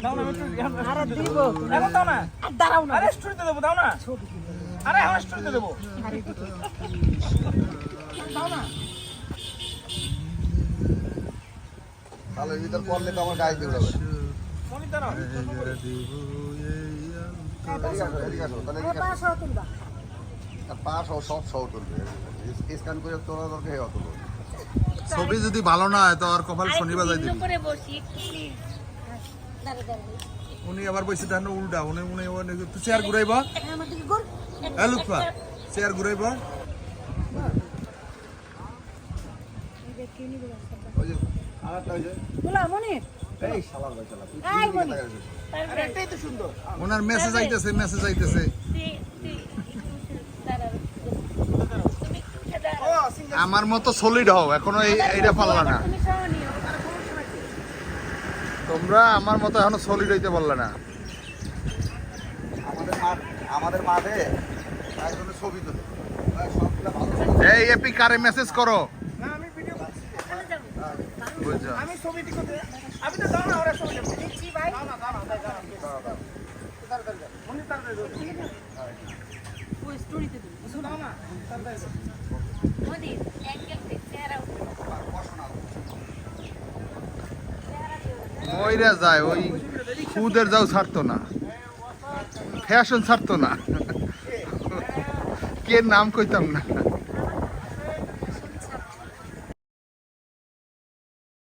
দাও না আরে দিব এখন দাও না আর দাঁড়াও না আরে স্টোরিতে দেব দাও না আরে আমার স্টোরিতে দেব আরে দাও না তাহলে ভিতর পড়লে তো আমার গায়ে দিয়ে যাবে মনি দাঁড়াও পাশ ও সব সহ তুলবে স্ক্যান করে তোলা দরকার অত ছবি যদি ভালো না হয় তো আর কপাল শনি বাজাই দিবি উনি আবার বসে থাকেন উল্টা উনি উনি চেয়ার ঘুরাইবা হ্যাঁ লুৎফা চেয়ার ঘুরাইবা ওনার মেসেজ আইতেছে আমার মতো সলিড হও এখনো এইটা পারলা না তোমরা আমার মতো এখনো সলিড হইতে পারলে না আমাদের মাঠে একজনের ছবি তুলে এই এপি কারে মেসেজ করো না আমি ভিডিও করছি বুঝছো আমি ছবিটি করতে আমি তো দাও না ওরা ছবি দেখছি ভাই দাও না মনি তাড়াতাড়ি ওই স্টোরিতে দিই দাও না তাড়াতাড়ি মোদি অ্যাঙ্গেল চেহারা ওইরা যায় ওই খুদের যাও ছাড়তো না ফ্যাশন ছাড়তো না কে নাম কইতাম না